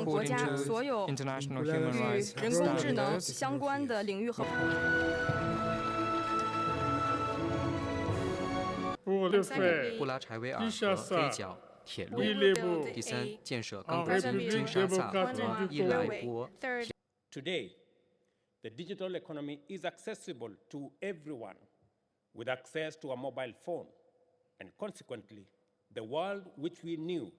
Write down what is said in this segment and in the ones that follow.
国家所有 international 与 human rights 人工智能 standards. 相关的领域和。布拉柴维尔和黑角铁路。第三，建设刚果金沙萨和伊莱波。 Today, the digital economy is accessible to everyone with access to a mobile phone, and consequently, the world which we knew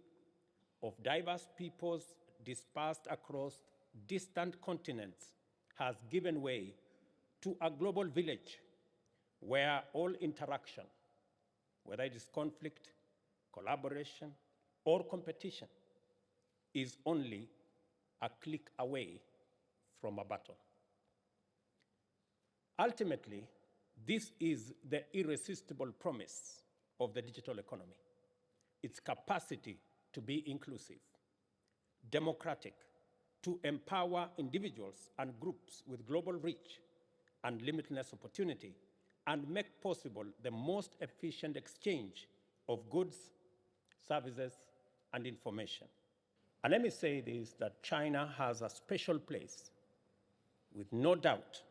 of diverse peoples dispersed across distant continents has given way to a global village where all interaction, whether it is conflict, collaboration, or competition, is only a click away from a button. Ultimately, this is the irresistible promise of the digital economy: its capacity to be inclusive, democratic, to empower individuals and groups with global reach and limitless opportunity, and make possible the most efficient exchange of goods, services, and information. And let me say this, that China has a special place, with no doubt,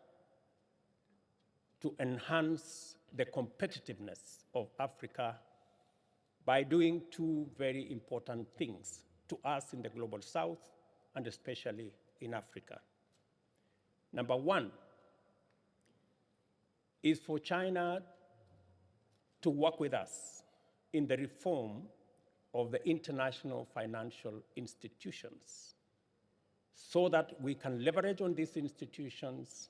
to enhance the competitiveness of Africa by doing two very important things to us in the global south and especially in Africa. Number one is for China to work with us in the reform of the international financial institutions so that we can leverage on these institutions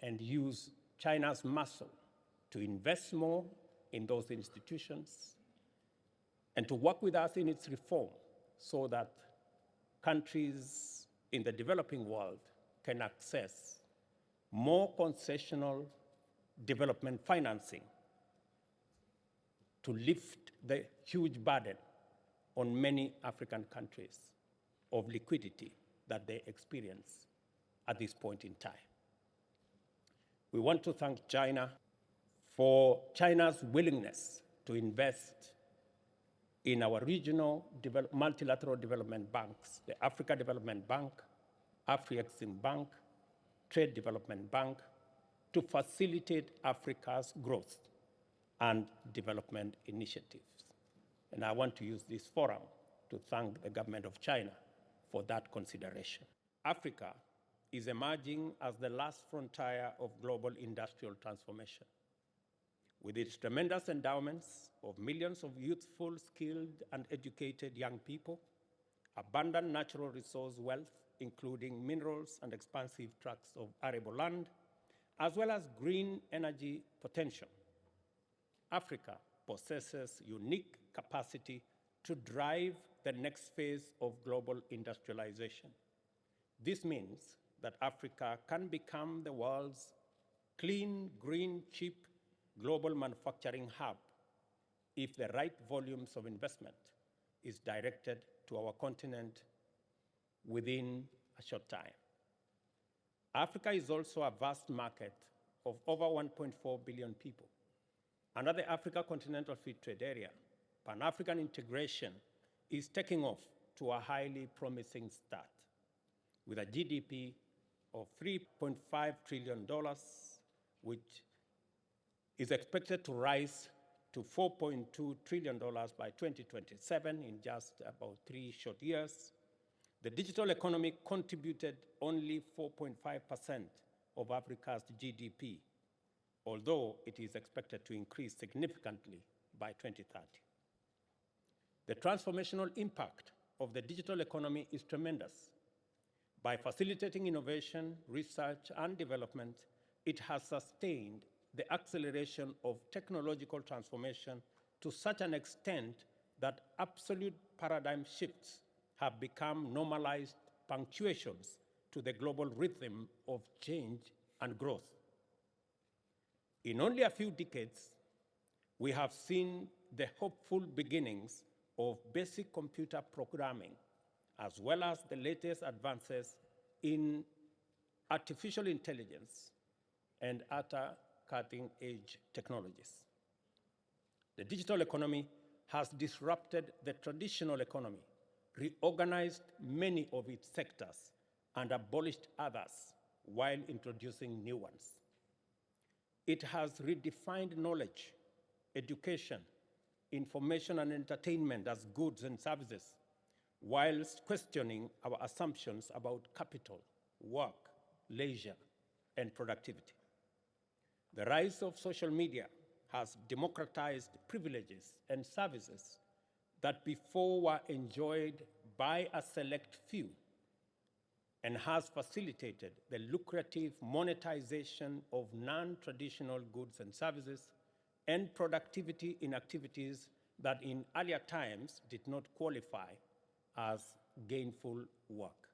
and use China's muscle to invest more in those institutions and to work with us in its reform so that countries in the developing world can access more concessional development financing to lift the huge burden on many African countries of liquidity that they experience at this point in time. We want to thank China for China's willingness to invest in our regional multilateral development banks, the Africa Development Bank, Afrexim Bank, Trade Development Bank, to facilitate Africa's growth and development initiatives. And I want to use this forum to thank the government of China for that consideration. Africa is emerging as the last frontier of global industrial transformation. With its tremendous endowments of millions of youthful, skilled, and educated young people, abundant natural resource wealth, including minerals and expansive tracts of arable land, as well as green energy potential, Africa possesses unique capacity to drive the next phase of global industrialization. This means that Africa can become the world's clean, green, cheap global manufacturing hub if the right volumes of investment is directed to our continent within a short time. Africa is also a vast market of over 1.4 billion people. Under the Africa Continental Free Trade Area, Pan-African integration is taking off to a highly promising start, with a GDP of $3.5 trillion, which is expected to rise to $4.2 trillion by 2027 in just about 3 short years. The digital economy contributed only 4.5% of Africa's GDP, although it is expected to increase significantly by 2030. The transformational impact of the digital economy is tremendous. By facilitating innovation, research, and development, it has sustained the acceleration of technological transformation to such an extent that absolute paradigm shifts have become normalized punctuations to the global rhythm of change and growth. In only a few decades, we have seen the hopeful beginnings of basic computer programming, as well as the latest advances in artificial intelligence and other cutting-edge technologies. The digital economy has disrupted the traditional economy reorganized many of its sectors and abolished others while introducing new ones. It has redefined knowledge, education, information and entertainment as goods and services, whilst questioning our assumptions about capital, work, leisure, and productivity. The rise of social media has democratized privileges and services that before were enjoyed by a select few, and has facilitated the lucrative monetization of non-traditional goods and services and productivity in activities that in earlier times did not qualify as gainful work.